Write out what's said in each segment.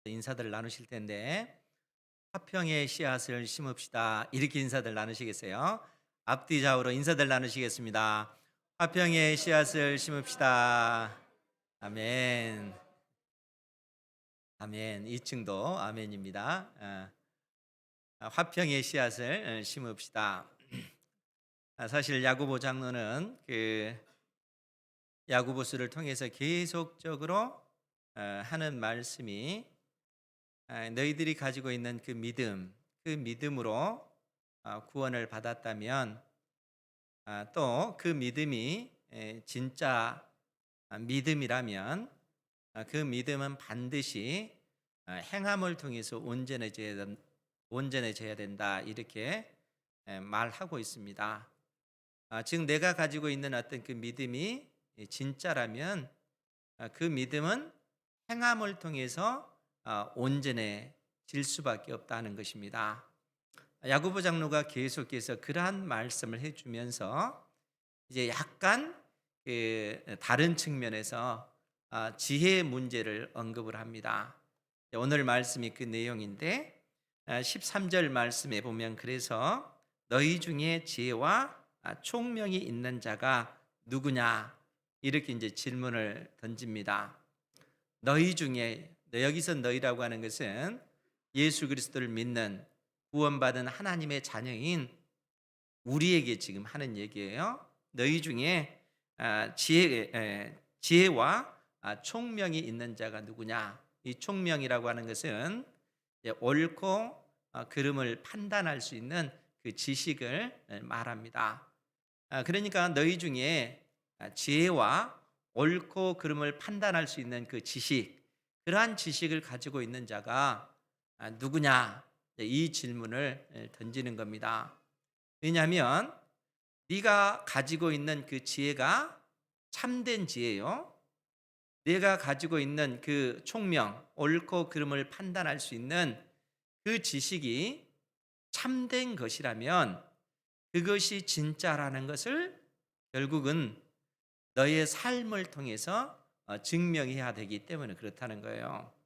인사들 나누실 텐데 화평의 씨앗을 심읍시다 이렇게 인사들 나누시겠어요? 앞뒤 좌우로 인사들 나누시겠습니다. 화평의 씨앗을 심읍시다. 아멘. 아멘. 2층도 아멘입니다. 화평의 씨앗을 심읍시다. 사실 야고보 장로는 그 야고보서를 통해서 계속적으로 하는 말씀이 너희들이 가지고 있는 그 믿음, 그 믿음으로 구원을 받았다면 또 그 믿음이 진짜 믿음이라면 그 믿음은 반드시 행함을 통해서 온전해져야 된다 이렇게 말하고 있습니다. 즉 내가 가지고 있는 어떤 그 믿음이 진짜라면 그 믿음은 행함을 통해서 온전해질 수밖에 없다는 것입니다. 야고보 장로가 계속해서 그러한 말씀을 해주면서 이제 약간 다른 측면에서 지혜의 문제를 언급을 합니다. 오늘 말씀이 그 내용인데 13절 말씀에 보면 그래서 너희 중에 지혜와 총명이 있는 자가 누구냐 이렇게 이제 질문을 던집니다. 너희 중에 여기서 너희라고 하는 것은 예수 그리스도를 믿는 구원받은 하나님의 자녀인 우리에게 지금 하는 얘기예요. 너희 중에 지혜와 총명이 있는 자가 누구냐? 이 총명이라고 하는 것은 옳고 그름을 판단할 수 있는 그 지식을 말합니다. 그러니까 너희 중에 지혜와 옳고 그름을 판단할 수 있는 그 지식, 그러한 지식을 가지고 있는 자가 누구냐? 이 질문을 던지는 겁니다. 왜냐하면 네가 가지고 있는 그 지혜가 참된 지혜요. 네가 가지고 있는 그 총명, 옳고 그름을 판단할 수 있는 그 지식이 참된 것이라면 그것이 진짜라는 것을 결국은 너의 삶을 통해서 증명해야 되기 때문에 그렇다는 거예요.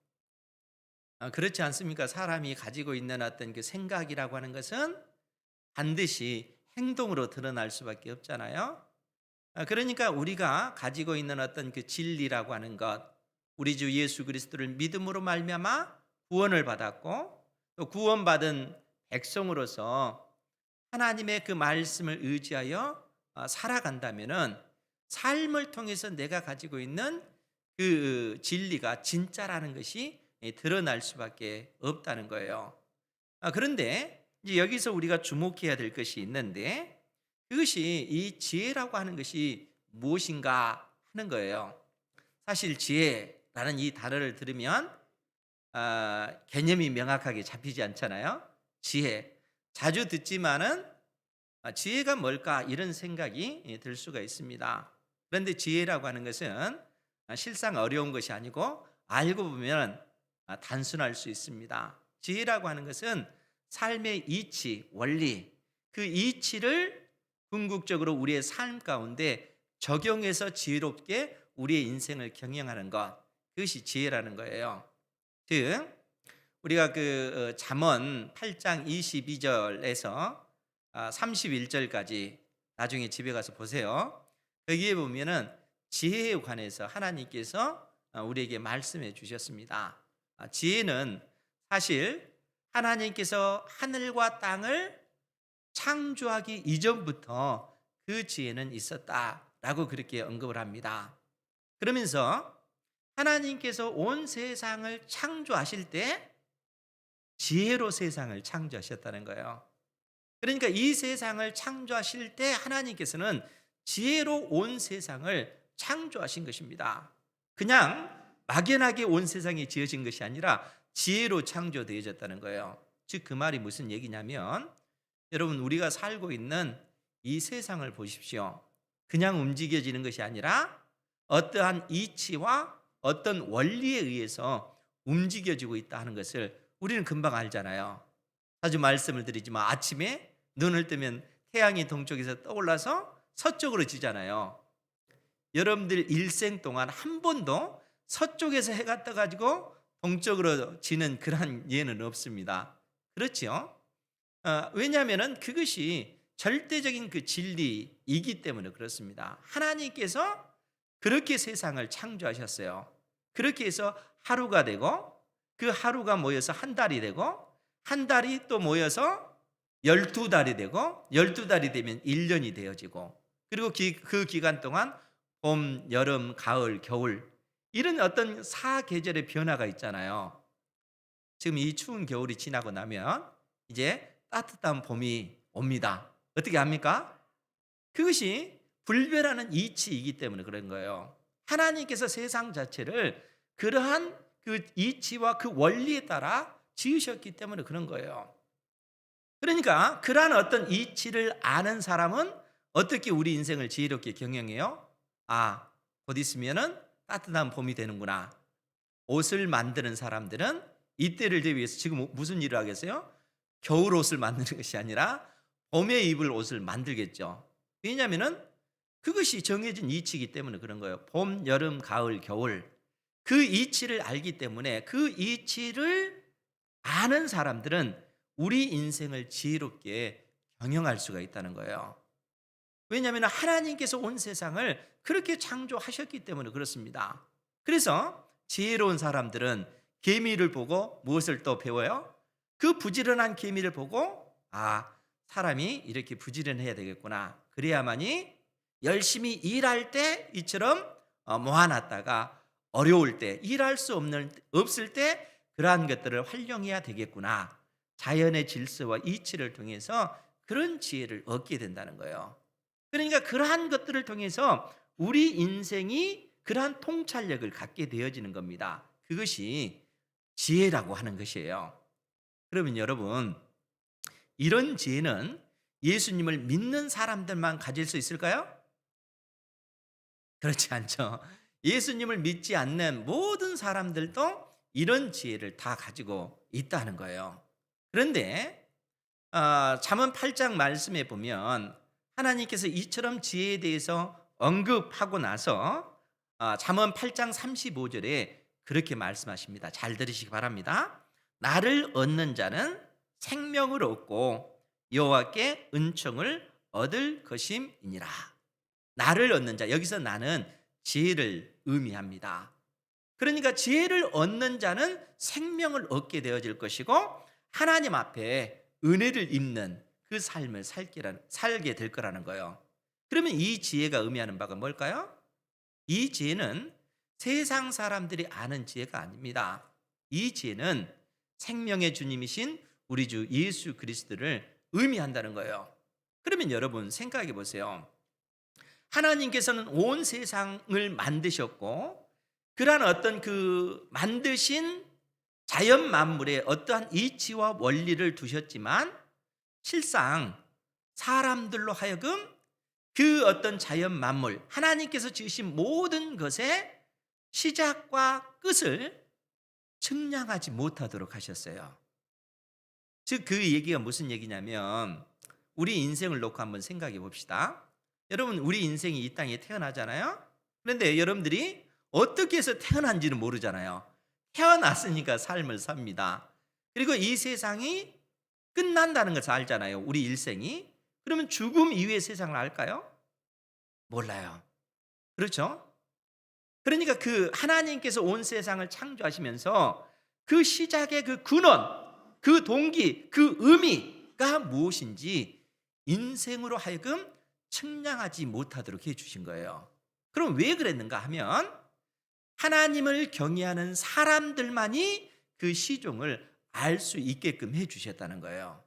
그렇지 않습니까? 사람이 가지고 있는 어떤 그 생각이라고 하는 것은 반드시 행동으로 드러날 수밖에 없잖아요. 그러니까 우리가 가지고 있는 어떤 그 진리라고 하는 것, 우리 주 예수 그리스도를 믿음으로 말미암아 구원을 받았고 또 구원받은 백성으로서 하나님의 그 말씀을 의지하여 살아간다면은 삶을 통해서 내가 가지고 있는 그 진리가 진짜라는 것이 드러날 수밖에 없다는 거예요. 그런데 이제 여기서 우리가 주목해야 될 것이 있는데 그것이 이 지혜라고 하는 것이 무엇인가 하는 거예요. 사실 지혜라는 이 단어를 들으면 개념이 명확하게 잡히지 않잖아요. 지혜 자주 듣지만은 지혜가 뭘까 이런 생각이 들 수가 있습니다. 그런데 지혜라고 하는 것은 실상 어려운 것이 아니고 알고 보면 단순할 수 있습니다. 지혜라고 하는 것은 삶의 이치, 원리, 그 이치를 궁극적으로 우리의 삶 가운데 적용해서 지혜롭게 우리의 인생을 경영하는 것, 그것이 지혜라는 거예요. 즉 우리가 그 잠언 8장 22절에서 31절까지 나중에 집에 가서 보세요. 여기에 보면은 지혜에 관해서 하나님께서 우리에게 말씀해 주셨습니다. 지혜는 사실 하나님께서 하늘과 땅을 창조하기 이전부터 그 지혜는 있었다라고 그렇게 언급을 합니다. 그러면서 하나님께서 온 세상을 창조하실 때 지혜로 세상을 창조하셨다는 거예요. 그러니까 이 세상을 창조하실 때 하나님께서는 지혜로 온 세상을 창조하신 것입니다. 그냥 막연하게 온 세상이 지어진 것이 아니라 지혜로 창조되어졌다는 거예요. 즉 그 말이 무슨 얘기냐면 여러분 우리가 살고 있는 이 세상을 보십시오. 그냥 움직여지는 것이 아니라 어떠한 이치와 어떤 원리에 의해서 움직여지고 있다 하는 것을 우리는 금방 알잖아요. 자주 말씀을 드리지만 아침에 눈을 뜨면 태양이 동쪽에서 떠올라서 서쪽으로 지잖아요. 여러분들 일생 동안 한 번도 서쪽에서 해가 떠가지고 동쪽으로 지는 그러한 예는 없습니다. 그렇지요? 왜냐하면은 그것이 절대적인 그 진리이기 때문에 그렇습니다. 하나님께서 그렇게 세상을 창조하셨어요. 그렇게 해서 하루가 되고 그 하루가 모여서 한 달이 되고 한 달이 또 모여서 12달이 되고 12달이 되면 1년이 되어지고 그리고 그 기간 동안 봄, 여름, 가을, 겨울 이런 어떤 사계절의 변화가 있잖아요. 지금 이 추운 겨울이 지나고 나면 이제 따뜻한 봄이 옵니다. 어떻게 합니까? 그것이 불변하는 이치이기 때문에 그런 거예요. 하나님께서 세상 자체를 그러한 그 이치와 그 원리에 따라 지으셨기 때문에 그런 거예요. 그러니까 그러한 어떤 이치를 아는 사람은 어떻게 우리 인생을 지혜롭게 경영해요? 아, 곧 있으면은 따뜻한 봄이 되는구나. 옷을 만드는 사람들은 이때를 대비해서 지금 무슨 일을 하겠어요? 겨울 옷을 만드는 것이 아니라 봄에 입을 옷을 만들겠죠. 왜냐하면은 그것이 정해진 이치이기 때문에 그런 거예요. 봄, 여름, 가을, 겨울 그 이치를 알기 때문에 그 이치를 아는 사람들은 우리 인생을 지혜롭게 경영할 수가 있다는 거예요. 왜냐하면 하나님께서 온 세상을 그렇게 창조하셨기 때문에 그렇습니다. 그래서 지혜로운 사람들은 개미를 보고 무엇을 또 배워요? 그 부지런한 개미를 보고 사람이 이렇게 부지런해야 되겠구나. 그래야만이 열심히 일할 때 이처럼 모아놨다가 어려울 때 일할 수 없을 때 그러한 것들을 활용해야 되겠구나. 자연의 질서와 이치를 통해서 그런 지혜를 얻게 된다는 거예요. 그러니까 그러한 것들을 통해서 우리 인생이 그러한 통찰력을 갖게 되어지는 겁니다. 그것이 지혜라고 하는 것이에요. 그러면 여러분, 이런 지혜는 예수님을 믿는 사람들만 가질 수 있을까요? 그렇지 않죠. 예수님을 믿지 않는 모든 사람들도 이런 지혜를 다 가지고 있다는 거예요. 그런데 잠언 8장 말씀에 보면 하나님께서 이처럼 지혜에 대해서 언급하고 나서 잠언 8장 35절에 그렇게 말씀하십니다. 잘 들으시기 바랍니다. 나를 얻는 자는 생명을 얻고 여호와께 은총을 얻을 것임이니라. 나를 얻는 자, 여기서 나는 지혜를 의미합니다. 그러니까 지혜를 얻는 자는 생명을 얻게 되어질 것이고 하나님 앞에 은혜를 입는 그 삶을 살게 될 거라는 거예요. 그러면 이 지혜가 의미하는 바가 뭘까요? 이 지혜는 세상 사람들이 아는 지혜가 아닙니다. 이 지혜는 생명의 주님이신 우리 주 예수 그리스도를 의미한다는 거예요. 그러면 여러분 생각해 보세요. 하나님께서는 온 세상을 만드셨고 그러한 어떤 그 만드신 자연 만물에 어떠한 이치와 원리를 두셨지만 실상 사람들로 하여금 그 어떤 자연 만물 하나님께서 지으신 모든 것의 시작과 끝을 측량하지 못하도록 하셨어요. 즉 그 얘기가 무슨 얘기냐면 우리 인생을 놓고 한번 생각해 봅시다. 여러분 우리 인생이 이 땅에 태어나잖아요. 그런데 여러분들이 어떻게 해서 태어난지는 모르잖아요. 태어났으니까 삶을 삽니다. 그리고 이 세상이 끝난다는 것을 알잖아요. 우리 일생이. 그러면 죽음 이후의 세상을 알까요? 몰라요. 그렇죠? 그러니까 그 하나님께서 온 세상을 창조하시면서 그 시작의 그 근원, 그 동기, 그 의미가 무엇인지 인생으로 하여금 측량하지 못하도록 해주신 거예요. 그럼 왜 그랬는가 하면 하나님을 경외하는 사람들만이 그 시종을 알 수 있게끔 해주셨다는 거예요.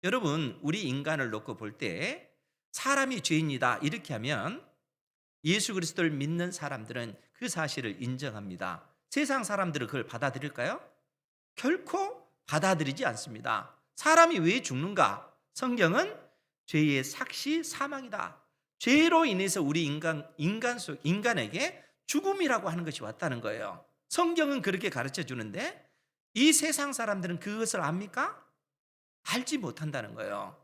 여러분 우리 인간을 놓고 볼 때 사람이 죄인이다 이렇게 하면 예수 그리스도를 믿는 사람들은 그 사실을 인정합니다. 세상 사람들은 그걸 받아들일까요? 결코 받아들이지 않습니다. 사람이 왜 죽는가? 성경은 죄의 삭시 사망이다. 죄로 인해서 우리 인간에게 죽음이라고 하는 것이 왔다는 거예요. 성경은 그렇게 가르쳐 주는데 이 세상 사람들은 그것을 압니까? 알지 못한다는 거예요.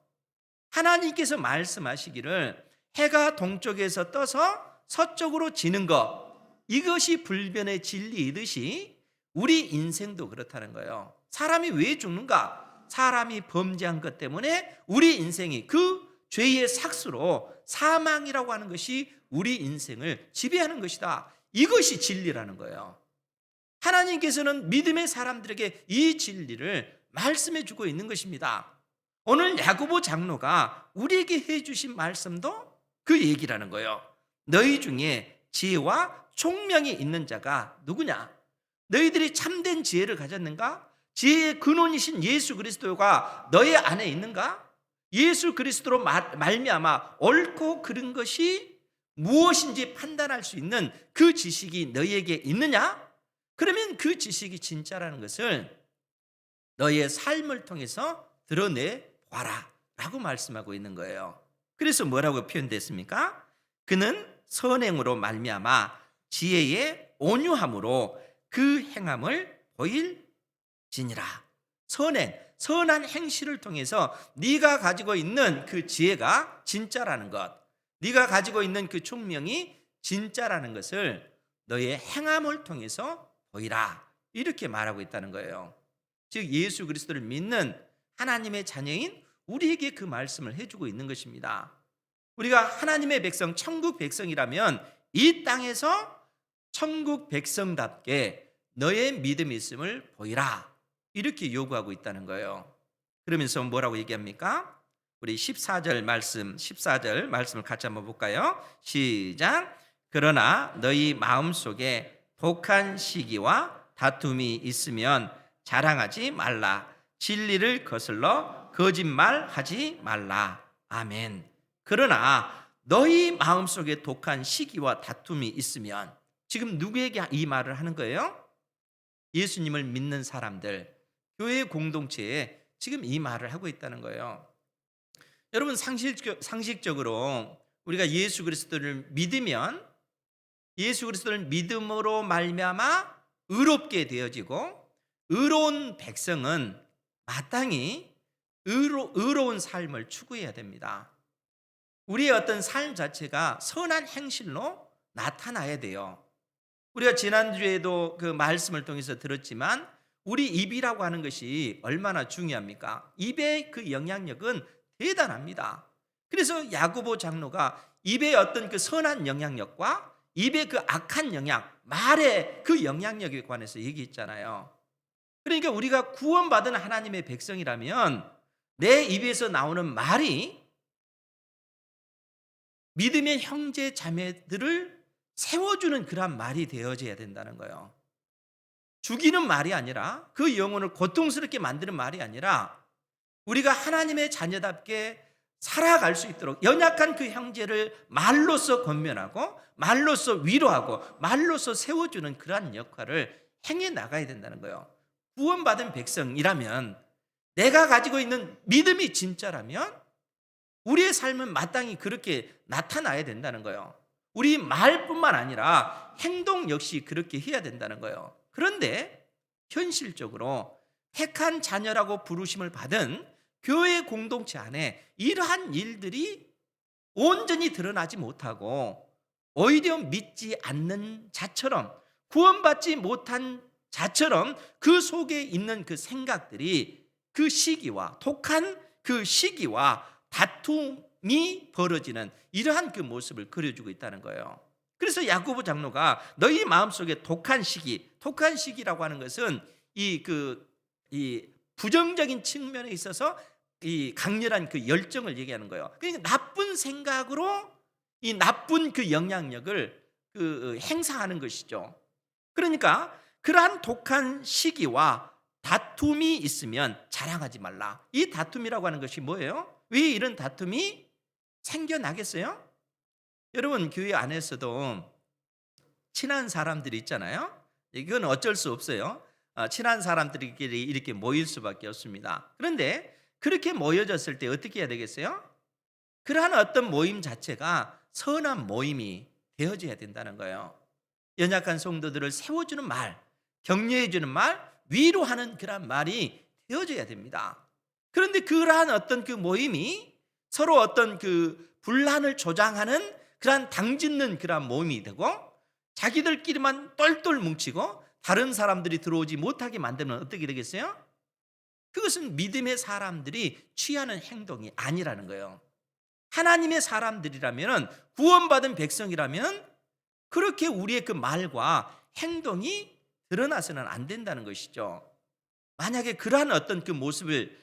하나님께서 말씀하시기를 해가 동쪽에서 떠서 서쪽으로 지는 것 이것이 불변의 진리이듯이 우리 인생도 그렇다는 거예요. 사람이 왜 죽는가? 사람이 범죄한 것 때문에 우리 인생이 그 죄의 삭수로 사망이라고 하는 것이 우리 인생을 지배하는 것이다. 이것이 진리라는 거예요. 하나님께서는 믿음의 사람들에게 이 진리를 말씀해 주고 있는 것입니다. 오늘 야고보 장로가 우리에게 해 주신 말씀도 그 얘기라는 거예요. 너희 중에 지혜와 총명이 있는 자가 누구냐? 너희들이 참된 지혜를 가졌는가? 지혜의 근원이신 예수 그리스도가 너희 안에 있는가? 예수 그리스도로 말미암아 옳고 그른 것이 무엇인지 판단할 수 있는 그 지식이 너희에게 있느냐? 그러면 그 지식이 진짜라는 것을 너희의 삶을 통해서 드러내 봐라 라고 말씀하고 있는 거예요. 그래서 뭐라고 표현됐습니까? 그는 선행으로 말미암아 지혜의 온유함으로 그 행함을 보일지니라. 선행, 선한 행실을 통해서 네가 가지고 있는 그 지혜가 진짜라는 것, 네가 가지고 있는 그 총명이 진짜라는 것을 너의 행함을 통해서 보이라, 이렇게 말하고 있다는 거예요. 즉 예수 그리스도를 믿는 하나님의 자녀인 우리에게 그 말씀을 해주고 있는 것입니다. 우리가 하나님의 백성, 천국 백성이라면 이 땅에서 천국 백성답게 너의 믿음이 있음을 보이라, 이렇게 요구하고 있다는 거예요. 그러면서 뭐라고 얘기합니까? 우리 14절 말씀을 같이 한번 볼까요? 시작. 그러나 너희 마음속에 독한 시기와 다툼이 있으면 자랑하지 말라. 진리를 거슬러 거짓말하지 말라. 아멘. 그러나 너희 마음속에 독한 시기와 다툼이 있으면, 지금 누구에게 이 말을 하는 거예요? 예수님을 믿는 사람들, 교회 공동체에 지금 이 말을 하고 있다는 거예요. 여러분, 상식적으로 우리가 예수 그리스도를 믿으면 예수 그리스도를 믿음으로 말미암아 의롭게 되어지고, 의로운 백성은 마땅히 의로운 삶을 추구해야 됩니다. 우리의 어떤 삶 자체가 선한 행실로 나타나야 돼요. 우리가 지난주에도 그 말씀을 통해서 들었지만 우리 입이라고 하는 것이 얼마나 중요합니까? 입의 그 영향력은 대단합니다. 그래서 야고보 장로가 입의 어떤 그 선한 영향력과 입의 그 악한 영향, 말의 그 영향력에 관해서 얘기했잖아요. 그러니까 우리가 구원받은 하나님의 백성이라면 내 입에서 나오는 말이 믿음의 형제 자매들을 세워주는 그런 말이 되어져야 된다는 거예요. 죽이는 말이 아니라, 그 영혼을 고통스럽게 만드는 말이 아니라, 우리가 하나님의 자녀답게 살아갈 수 있도록 연약한 그 형제를 말로써 권면하고, 말로써 위로하고, 말로써 세워주는 그러한 역할을 행해 나가야 된다는 거예요. 구원받은 백성이라면, 내가 가지고 있는 믿음이 진짜라면 우리의 삶은 마땅히 그렇게 나타나야 된다는 거예요. 우리 말뿐만 아니라 행동 역시 그렇게 해야 된다는 거예요. 그런데 현실적으로 택한 자녀라고 부르심을 받은 교회 공동체 안에 이러한 일들이 온전히 드러나지 못하고, 오히려 믿지 않는 자처럼, 구원받지 못한 자처럼 그 속에 있는 그 생각들이 그 시기와, 독한 그 시기와 다툼이 벌어지는 이러한 그 모습을 그려주고 있다는 거예요. 그래서 야고보 장로가 너희 마음속에 독한 시기라고 하는 것은 이 부정적인 측면에 있어서 이 강렬한 그 열정을 얘기하는 거예요. 그러니까 나쁜 생각으로 이 나쁜 그 영향력을 행사하는 것이죠. 그러니까 그러한 독한 시기와 다툼이 있으면 자랑하지 말라. 이 다툼이라고 하는 것이 뭐예요? 왜 이런 다툼이 생겨나겠어요? 여러분, 교회 안에서도 친한 사람들이 있잖아요. 이건 어쩔 수 없어요. 친한 사람들끼리 이렇게 모일 수밖에 없습니다. 그런데 그렇게 모여졌을 때 어떻게 해야 되겠어요? 그러한 어떤 모임 자체가 선한 모임이 되어져야 된다는 거예요. 연약한 성도들을 세워주는 말, 격려해주는 말, 위로하는 그런 말이 되어져야 됩니다. 그런데 그러한 어떤 그 모임이 서로 어떤 그 분란을 조장하는 그러한 당짓는 그러한 모임이 되고, 자기들끼리만 똘똘 뭉치고 다른 사람들이 들어오지 못하게 만들면 어떻게 되겠어요? 그것은 믿음의 사람들이 취하는 행동이 아니라는 거예요. 하나님의 사람들이라면, 구원받은 백성이라면 그렇게 우리의 그 말과 행동이 드러나서는 안 된다는 것이죠. 만약에 그러한 어떤 그 모습을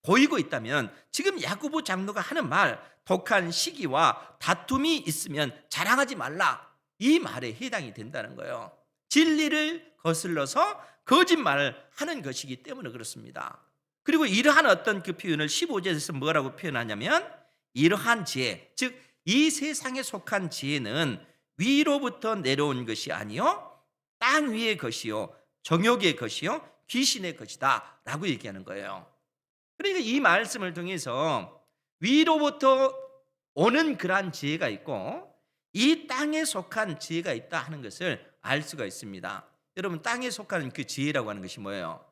보이고 있다면 지금 야고보 장로가 하는 말, 독한 시기와 다툼이 있으면 자랑하지 말라, 이 말에 해당이 된다는 거예요. 진리를 거슬러서 거짓말을 하는 것이기 때문에 그렇습니다. 그리고 이러한 어떤 그 표현을 15절에서 뭐라고 표현하냐면, 이러한 지혜, 즉 이 세상에 속한 지혜는 위로부터 내려온 것이 아니요 땅 위의 것이요 정욕의 것이요 귀신의 것이다 라고 얘기하는 거예요. 그러니까 이 말씀을 통해서 위로부터 오는 그러한 지혜가 있고 이 땅에 속한 지혜가 있다 하는 것을 알 수가 있습니다. 여러분, 땅에 속한 그 지혜라고 하는 것이 뭐예요?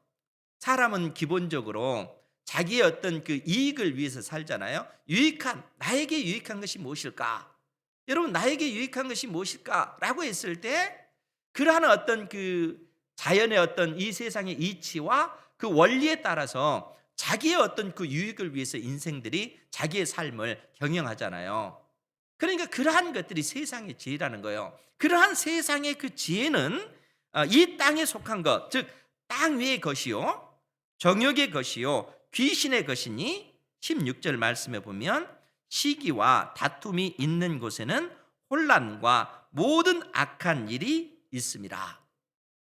사람은 기본적으로 자기의 어떤 그 이익을 위해서 살잖아요. 나에게 유익한 것이 무엇일까? 여러분, 나에게 유익한 것이 무엇일까라고 했을 때 그러한 어떤 그 자연의 어떤 이 세상의 이치와 그 원리에 따라서 자기의 어떤 그 유익을 위해서 인생들이 자기의 삶을 경영하잖아요. 그러니까 그러한 것들이 세상의 지혜라는 거예요. 그러한 세상의 그 지혜는 이 땅에 속한 것, 즉 땅 위의 것이요 정욕의 것이요 귀신의 것이니 16절 말씀에 보면 시기와 다툼이 있는 곳에는 혼란과 모든 악한 일이 있습니다.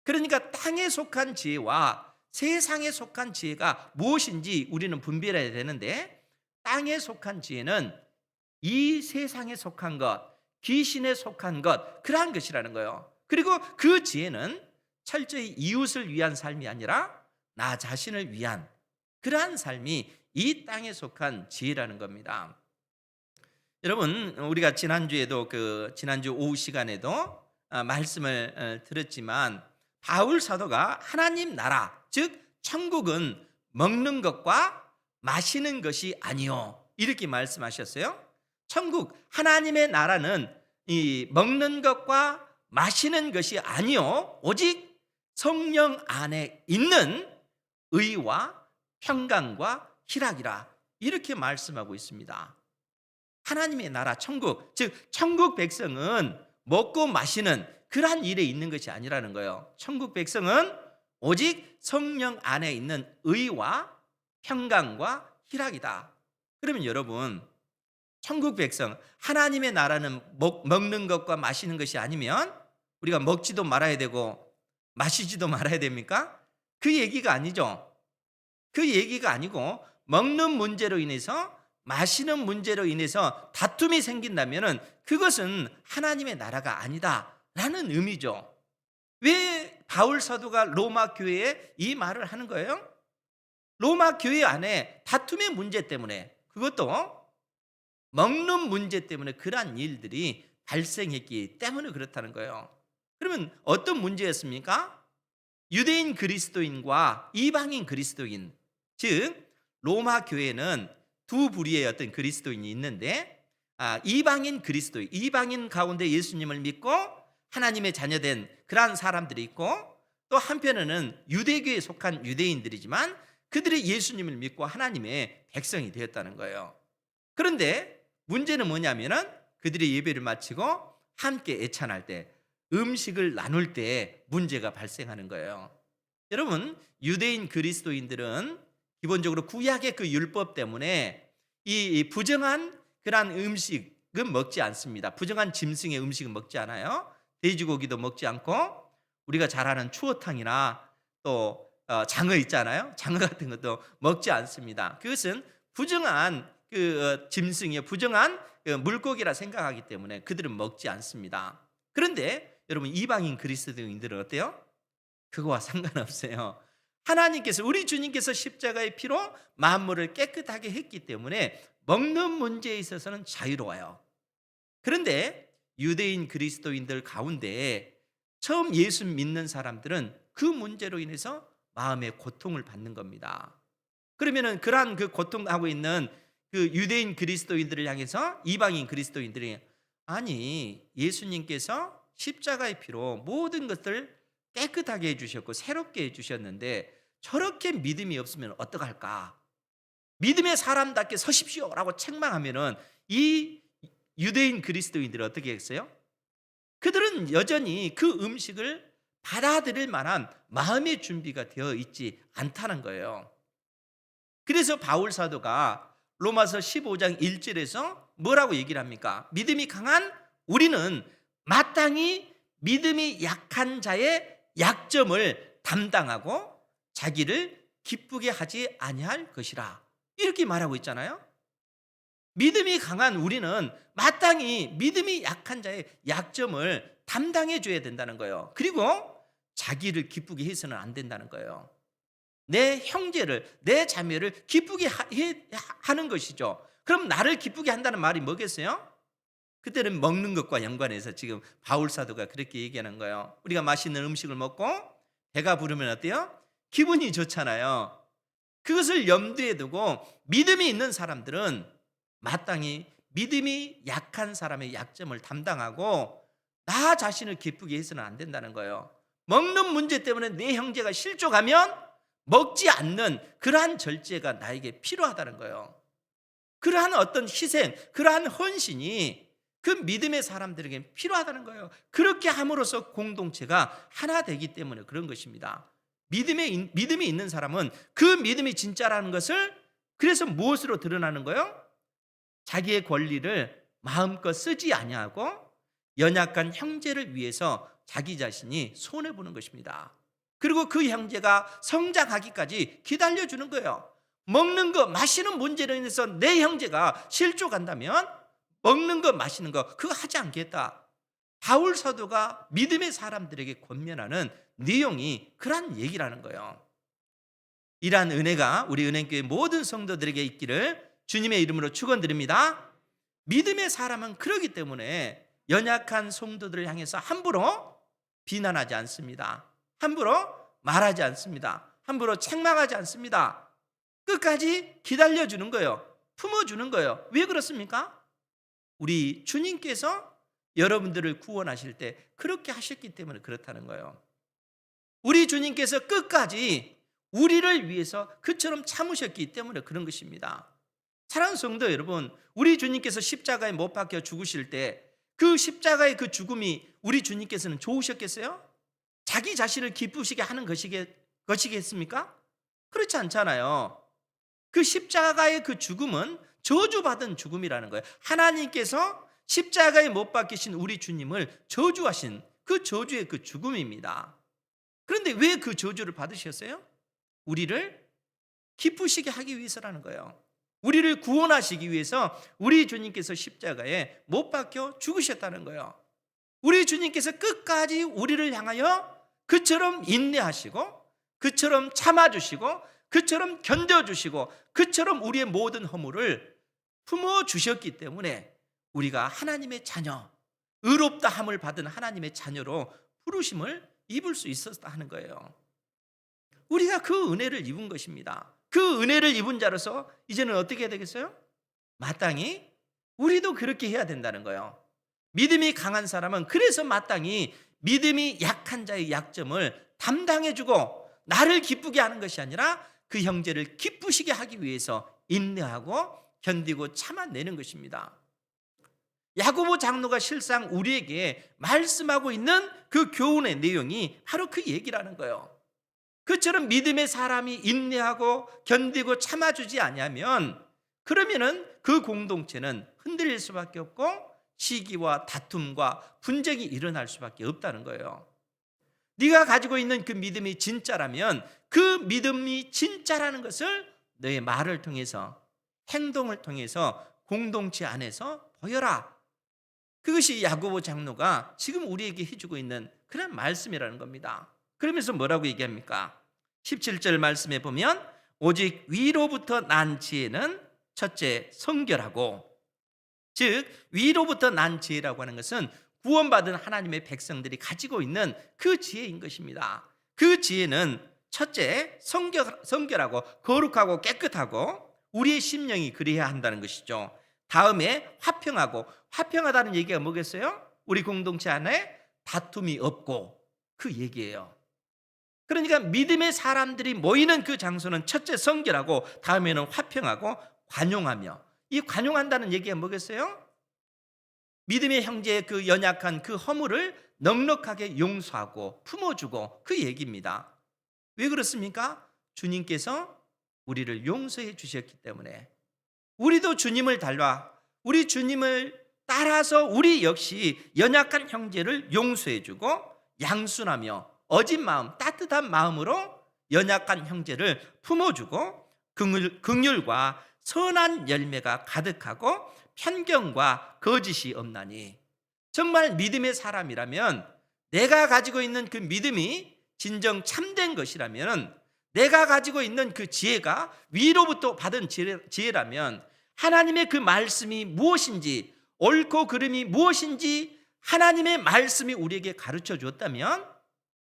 그러니까 땅에 속한 지혜와 세상에 속한 지혜가 무엇인지 우리는 분별해야 되는데, 땅에 속한 지혜는 이 세상에 속한 것, 귀신에 속한 것, 그러한 것이라는 거예요. 그리고 그 지혜는 철저히 이웃을 위한 삶이 아니라 나 자신을 위한 그러한 삶이 이 땅에 속한 지혜라는 겁니다. 여러분, 우리가 지난주 오후 시간에도 말씀을 들었지만 바울 사도가 하나님 나라, 즉 천국은 먹는 것과 마시는 것이 아니요, 이렇게 말씀하셨어요. 천국, 하나님의 나라는 이 먹는 것과 마시는 것이 아니요 오직 성령 안에 있는 의와 평강과 희락이라, 이렇게 말씀하고 있습니다. 하나님의 나라, 천국, 즉 천국 백성은 먹고 마시는 그러한 일에 있는 것이 아니라는 거예요. 천국 백성은 오직 성령 안에 있는 의와 평강과 희락이다. 그러면 여러분, 천국 백성, 하나님의 나라는 먹는 것과 마시는 것이 아니면 우리가 먹지도 말아야 되고 마시지도 말아야 됩니까? 그 얘기가 아니죠. 그 얘기가 아니고, 먹는 문제로 인해서 마시는 문제로 인해서 다툼이 생긴다면 그것은 하나님의 나라가 아니다라는 의미죠. 왜 바울 사도가 로마 교회에 이 말을 하는 거예요? 로마 교회 안에 다툼의 문제 때문에, 그것도 먹는 문제 때문에 그러한 일들이 발생했기 때문에 그렇다는 거예요. 그러면 어떤 문제였습니까? 유대인 그리스도인과 이방인 그리스도인, 즉 로마 교회는 두 부류의 어떤 그리스도인이 있는데, 이방인 그리스도인, 이방인 가운데 예수님을 믿고 하나님의 자녀된 그러한 사람들이 있고, 또 한편에는 유대교에 속한 유대인들이지만 그들이 예수님을 믿고 하나님의 백성이 되었다는 거예요. 그런데 문제는 뭐냐면은 그들이 예배를 마치고 함께 애찬할 때, 음식을 나눌 때 문제가 발생하는 거예요. 여러분, 유대인 그리스도인들은 기본적으로 구약의 그 율법 때문에 이 부정한 그러한 음식은 먹지 않습니다. 부정한 짐승의 음식은 먹지 않아요. 돼지고기도 먹지 않고, 우리가 잘 아는 추어탕이나 또 장어 있잖아요. 장어 같은 것도 먹지 않습니다. 그것은 부정한 그 짐승이요, 부정한 그 물고기라 생각하기 때문에 그들은 먹지 않습니다. 그런데 여러분, 이방인 그리스도인들은 어때요? 그거와 상관없어요. 하나님께서, 우리 주님께서 십자가의 피로 만물을 깨끗하게 했기 때문에 먹는 문제에 있어서는 자유로워요. 그런데 유대인 그리스도인들 가운데 처음 예수 믿는 사람들은 그 문제로 인해서 마음의 고통을 받는 겁니다. 그러면은 그러한 그 고통하고 있는 그 유대인 그리스도인들을 향해서 이방인 그리스도인들이, 아니 예수님께서 십자가의 피로 모든 것을 깨끗하게 해주셨고 새롭게 해주셨는데 저렇게 믿음이 없으면 어떡할까? 믿음의 사람답게 서십시오라고 책망하면은 이 유대인 그리스도인들은 어떻게 했어요? 그들은 여전히 그 음식을 받아들일 만한 마음의 준비가 되어 있지 않다는 거예요. 그래서 바울 사도가 로마서 15장 1절에서 뭐라고 얘기를 합니까? 믿음이 강한 우리는 마땅히 믿음이 약한 자의 약점을 담당하고 자기를 기쁘게 하지 아니할 것이라, 이렇게 말하고 있잖아요. 믿음이 강한 우리는 마땅히 믿음이 약한 자의 약점을 담당해 줘야 된다는 거예요. 그리고 자기를 기쁘게 해서는 안 된다는 거예요. 내 형제를, 내 자매를 기쁘게 하는 것이죠. 그럼 나를 기쁘게 한다는 말이 뭐겠어요? 그때는 먹는 것과 연관해서 지금 바울 사도가 그렇게 얘기하는 거예요. 우리가 맛있는 음식을 먹고 배가 부르면 어때요? 기분이 좋잖아요. 그것을 염두에 두고 믿음이 있는 사람들은 마땅히 믿음이 약한 사람의 약점을 담당하고 나 자신을 기쁘게 해서는 안 된다는 거예요. 먹는 문제 때문에 내 형제가 실족하면 먹지 않는 그러한 절제가 나에게 필요하다는 거예요. 그러한 어떤 희생, 그러한 헌신이 그 믿음의 사람들에게 필요하다는 거예요. 그렇게 함으로써 공동체가 하나 되기 때문에 그런 것입니다. 믿음이 있는 사람은 그 믿음이 진짜라는 것을, 그래서 무엇으로 드러나는 거예요? 자기의 권리를 마음껏 쓰지 아니하고 연약한 형제를 위해서 자기 자신이 손해보는 것입니다. 그리고 그 형제가 성장하기까지 기다려주는 거예요. 먹는 거, 마시는 문제로 인해서 내 형제가 실족한다면 먹는 거, 마시는 거 그거 하지 않겠다. 바울 사도가 믿음의 사람들에게 권면하는 내용이 그런 얘기라는 거예요. 이러한 은혜가 우리 은행교회 모든 성도들에게 있기를 주님의 이름으로 축원드립니다. 믿음의 사람은 그러기 때문에 연약한 성도들을 향해서 함부로 비난하지 않습니다. 함부로 말하지 않습니다. 함부로 책망하지 않습니다. 끝까지 기다려주는 거예요. 품어주는 거예요. 왜 그렇습니까? 우리 주님께서 여러분들을 구원하실 때 그렇게 하셨기 때문에 그렇다는 거예요. 우리 주님께서 끝까지 우리를 위해서 그처럼 참으셨기 때문에 그런 것입니다. 사랑하는 성도 여러분, 우리 주님께서 십자가에 못 박혀 죽으실 때 그 십자가의 그 죽음이 우리 주님께서는 좋으셨겠어요? 자기 자신을 기쁘시게 하는 것이겠습니까? 그렇지 않잖아요. 그 십자가의 그 죽음은 저주받은 죽음이라는 거예요. 하나님께서 십자가에 못 박히신 우리 주님을 저주하신 그 저주의 그 죽음입니다. 그런데 왜 그 저주를 받으셨어요? 우리를 기쁘시게 하기 위해서라는 거예요. 우리를 구원하시기 위해서 우리 주님께서 십자가에 못 박혀 죽으셨다는 거예요. 우리 주님께서 끝까지 우리를 향하여 그처럼 인내하시고 그처럼 참아주시고 그처럼 견뎌주시고 그처럼 우리의 모든 허물을 품어주셨기 때문에 우리가 하나님의 자녀, 의롭다 함을 받은 하나님의 자녀로 부르심을 입을 수 있었다 하는 거예요. 우리가 그 은혜를 입은 것입니다. 그 은혜를 입은 자로서 이제는 어떻게 해야 되겠어요? 마땅히 우리도 그렇게 해야 된다는 거예요. 믿음이 강한 사람은 그래서 마땅히 믿음이 약한 자의 약점을 담당해주고 나를 기쁘게 하는 것이 아니라 그 형제를 기쁘시게 하기 위해서 인내하고 견디고 참아내는 것입니다. 야고보 장로가 실상 우리에게 말씀하고 있는 그 교훈의 내용이 바로 그 얘기라는 거예요. 그처럼 믿음의 사람이 인내하고 견디고 참아주지 않으면 그러면은 그 공동체는 흔들릴 수밖에 없고 시기와 다툼과 분쟁이 일어날 수밖에 없다는 거예요. 네가 가지고 있는 그 믿음이 진짜라면 그 믿음이 진짜라는 것을 너의 말을 통해서 행동을 통해서 공동체 안에서 보여라. 그것이 야고보 장로가 지금 우리에게 해주고 있는 그런 말씀이라는 겁니다. 그러면서 뭐라고 얘기합니까? 17절 말씀에 보면 오직 위로부터 난 지혜는 첫째 성결하고, 즉 위로부터 난 지혜라고 하는 것은 구원받은 하나님의 백성들이 가지고 있는 그 지혜인 것입니다. 그 지혜는 첫째 성결하고 거룩하고 깨끗하고 우리의 심령이 그래야 한다는 것이죠. 다음에 화평하고, 화평하다는 얘기가 뭐겠어요? 우리 공동체 안에 다툼이 없고 그 얘기예요. 그러니까 믿음의 사람들이 모이는 그 장소는 첫째 성결하고 다음에는 화평하고 관용하며, 이 관용한다는 얘기가 뭐겠어요? 믿음의 형제의 그 연약한 그 허물을 넉넉하게 용서하고 품어주고, 그 얘기입니다. 왜 그렇습니까? 주님께서 우리를 용서해 주셨기 때문에. 우리도 주님을 닮아 우리 주님을 따라서 우리 역시 연약한 형제를 용서해 주고 양순하며 어진 마음, 따뜻한 마음으로 연약한 형제를 품어주고 긍휼과 선한 열매가 가득하고 편견과 거짓이 없나니. 정말 믿음의 사람이라면, 내가 가지고 있는 그 믿음이 진정 참된 것이라면, 내가 가지고 있는 그 지혜가 위로부터 받은 지혜라면, 하나님의 그 말씀이 무엇인지, 옳고 그름이 무엇인지 하나님의 말씀이 우리에게 가르쳐 줬다면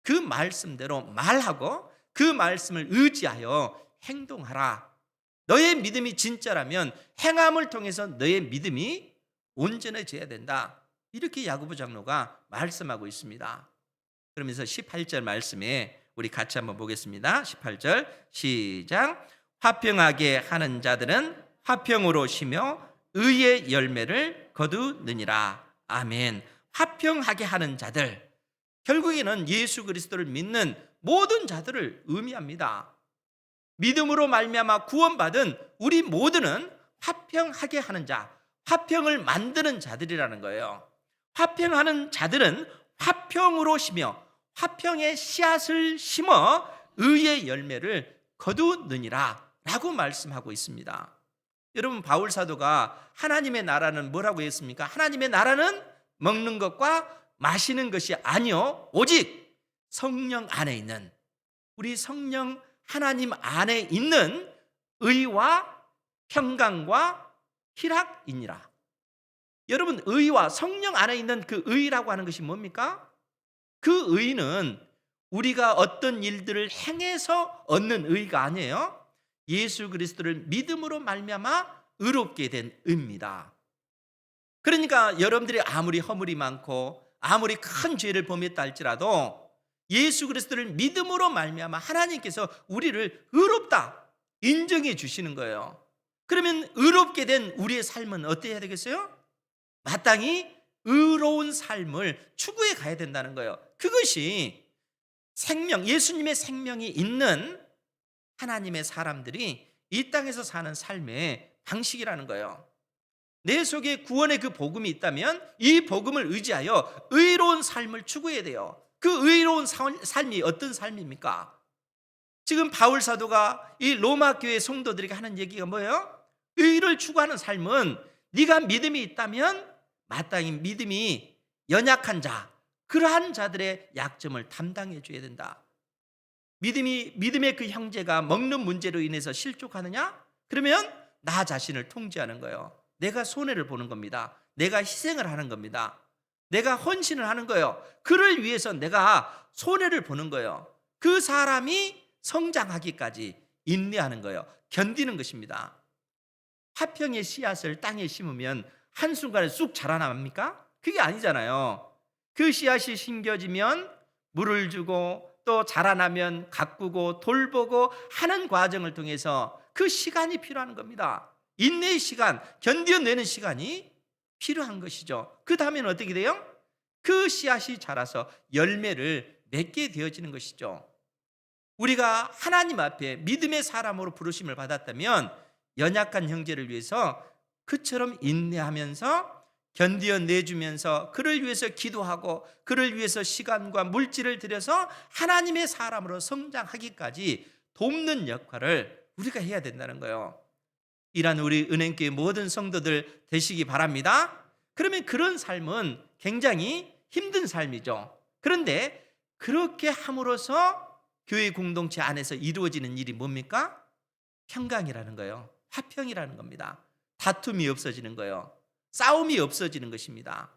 그 말씀대로 말하고 그 말씀을 의지하여 행동하라. 너의 믿음이 진짜라면 행함을 통해서 너의 믿음이 온전해져야 된다. 이렇게 야고보 장로가 말씀하고 있습니다. 그러면서 18절 말씀에 우리 같이 한번 보겠습니다. 18절 시작. 화평하게 하는 자들은 화평으로 쉬며 의의 열매를 거두느니라. 아멘. 화평하게 하는 자들, 결국에는 예수 그리스도를 믿는 모든 자들을 의미합니다. 믿음으로 말미암아 구원받은 우리 모두는 화평하게 하는 자, 화평을 만드는 자들이라는 거예요. 화평하는 자들은 화평으로 쉬며 화평의 씨앗을 심어 의의 열매를 거두느니라 라고 말씀하고 있습니다. 여러분, 바울 사도가 하나님의 나라는 뭐라고 했습니까? 하나님의 나라는 먹는 것과 마시는 것이 아니요 오직 성령 안에 있는, 우리 성령 하나님 안에 있는 의와 평강과 희락이니라. 여러분, 의와 성령 안에 있는 그 의라고 하는 것이 뭡니까? 그 의는 우리가 어떤 일들을 행해서 얻는 의가 아니에요. 예수 그리스도를 믿음으로 말미암아 의롭게 된 의입니다. 그러니까 여러분들이 아무리 허물이 많고 아무리 큰 죄를 범했다 할지라도 예수 그리스도를 믿음으로 말미암아 하나님께서 우리를 의롭다 인정해 주시는 거예요. 그러면 의롭게 된 우리의 삶은 어때야 되겠어요? 마땅히 의로운 삶을 추구해 가야 된다는 거예요. 그것이 생명, 예수님의 생명이 있는 하나님의 사람들이 이 땅에서 사는 삶의 방식이라는 거예요. 내 속에 구원의 그 복음이 있다면 이 복음을 의지하여 의로운 삶을 추구해야 돼요. 그 의로운 삶이 어떤 삶입니까? 지금 바울 사도가 이 로마 교회 성도들에게 하는 얘기가 뭐예요? 의를 추구하는 삶은 네가 믿음이 있다면 마땅히 믿음이 연약한 자, 그러한 자들의 약점을 담당해 줘야 된다. 믿음의 그 형제가 먹는 문제로 인해서 실족하느냐? 그러면 나 자신을 통제하는 거예요. 내가 손해를 보는 겁니다. 내가 희생을 하는 겁니다. 내가 헌신을 하는 거예요. 그를 위해서 내가 손해를 보는 거예요. 그 사람이 성장하기까지 인내하는 거예요. 견디는 것입니다. 화평의 씨앗을 땅에 심으면 한순간에 쑥 자라납니까? 그게 아니잖아요. 그 씨앗이 심겨지면 물을 주고 또 자라나면 가꾸고 돌보고 하는 과정을 통해서 그 시간이 필요한 겁니다. 인내의 시간, 견뎌내는 시간이 필요한 것이죠. 그 다음에는 어떻게 돼요? 그 씨앗이 자라서 열매를 맺게 되어지는 것이죠. 우리가 하나님 앞에 믿음의 사람으로 부르심을 받았다면 연약한 형제를 위해서 그처럼 인내하면서 견뎌내주면서 그를 위해서 기도하고 그를 위해서 시간과 물질을 들여서 하나님의 사람으로 성장하기까지 돕는 역할을 우리가 해야 된다는 거예요. 이란 우리 은행교회 모든 성도들 되시기 바랍니다. 그러면 그런 삶은 굉장히 힘든 삶이죠. 그런데 그렇게 함으로써 교회 공동체 안에서 이루어지는 일이 뭡니까? 평강이라는 거예요. 화평이라는 겁니다. 다툼이 없어지는 거예요. 싸움이 없어지는 것입니다.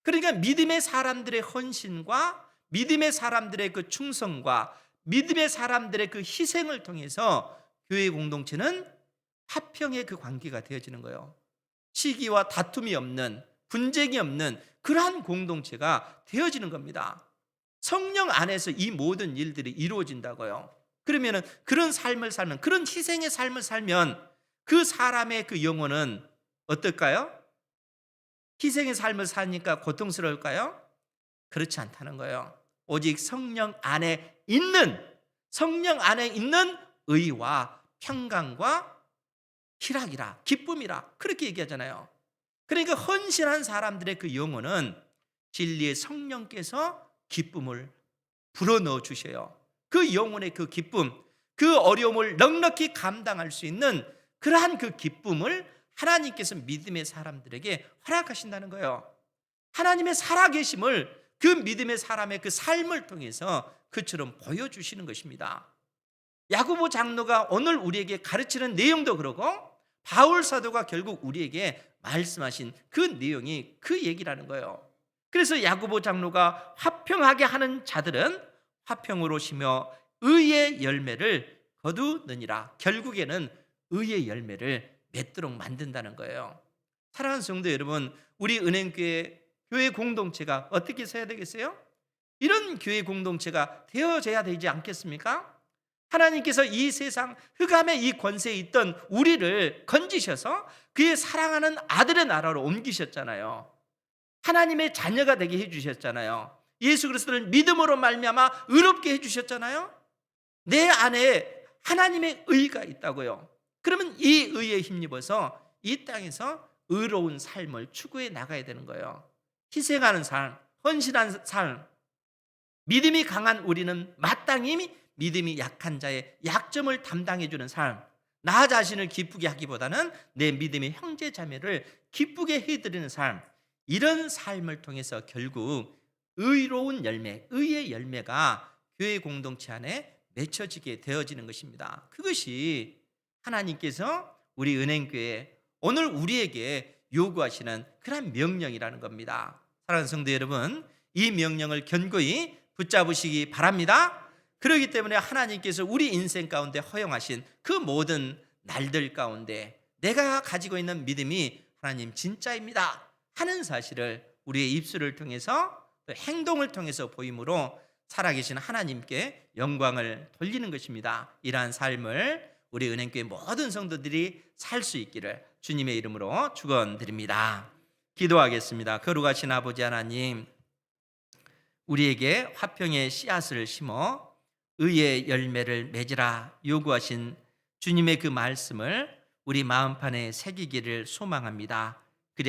그러니까 믿음의 사람들의 헌신과 믿음의 사람들의 그 충성과 믿음의 사람들의 그 희생을 통해서 교회 공동체는 화평의 그 관계가 되어지는 거예요. 시기와 다툼이 없는, 분쟁이 없는 그러한 공동체가 되어지는 겁니다. 성령 안에서 이 모든 일들이 이루어진다고요. 그러면은 그런 삶을 살면, 그런 희생의 삶을 살면 그 사람의 그 영혼은 어떨까요? 희생의 삶을 사니까 고통스러울까요? 그렇지 않다는 거예요. 오직 성령 안에 있는 의와 평강과 희락이라, 기쁨이라, 그렇게 얘기하잖아요. 그러니까 헌신한 사람들의 그 영혼은 진리의 성령께서 기쁨을 불어넣어 주셔요. 그 영혼의 그 기쁨, 그 어려움을 넉넉히 감당할 수 있는 그러한 그 기쁨을 하나님께서 믿음의 사람들에게 허락하신다는 거예요. 하나님의 살아계심을 그 믿음의 사람의 그 삶을 통해서 그처럼 보여주시는 것입니다. 야고보 장로가 오늘 우리에게 가르치는 내용도 그러고, 바울 사도가 결국 우리에게 말씀하신 그 내용이 그 얘기라는 거예요. 그래서 야고보 장로가 화평하게 하는 자들은 화평으로 쉬며 의의 열매를 거두느니라. 결국에는 의의 열매를 맺도록 만든다는 거예요. 사랑하는 성도 여러분, 우리 은행교회 교회 공동체가 어떻게 서야 되겠어요? 이런 교회 공동체가 되어져야 되지 않겠습니까? 하나님께서 이 세상 흑암의 이 권세에 있던 우리를 건지셔서 그의 사랑하는 아들의 나라로 옮기셨잖아요. 하나님의 자녀가 되게 해주셨잖아요. 예수 그리스도를 믿음으로 말미암아 의롭게 해주셨잖아요. 내 안에 하나님의 의가 있다고요. 그러면 이 의에 힘입어서 이 땅에서 의로운 삶을 추구해 나가야 되는 거예요. 희생하는 삶, 헌신한 삶, 믿음이 강한 우리는 마땅히 믿음이 약한 자의 약점을 담당해 주는 삶, 나 자신을 기쁘게 하기보다는 내 믿음의 형제 자매를 기쁘게 해드리는 삶, 이런 삶을 통해서 결국 의로운 열매, 의의 열매가 교회 공동체 안에 맺혀지게 되어지는 것입니다. 그것이 하나님께서 우리 은행교회 오늘 우리에게 요구하시는 그런 명령이라는 겁니다. 사랑하는 성도 여러분, 이 명령을 견고히 붙잡으시기 바랍니다. 그렇기 때문에 하나님께서 우리 인생 가운데 허용하신 그 모든 날들 가운데 내가 가지고 있는 믿음이 하나님 진짜입니다 하는 사실을 우리의 입술을 통해서, 또 행동을 통해서 보임으로 살아계신 하나님께 영광을 돌리는 것입니다. 이러한 삶을 우리 은행교회 모든 성도들이 살 수 있기를 주님의 이름으로 축원드립니다. 기도하겠습니다. 거룩하신 아버지 하나님, 우리에게 화평의 씨앗을 심어 의의 열매를 맺으라 요구하신 주님의 그 말씀을 우리 마음판에 새기기를 소망합니다.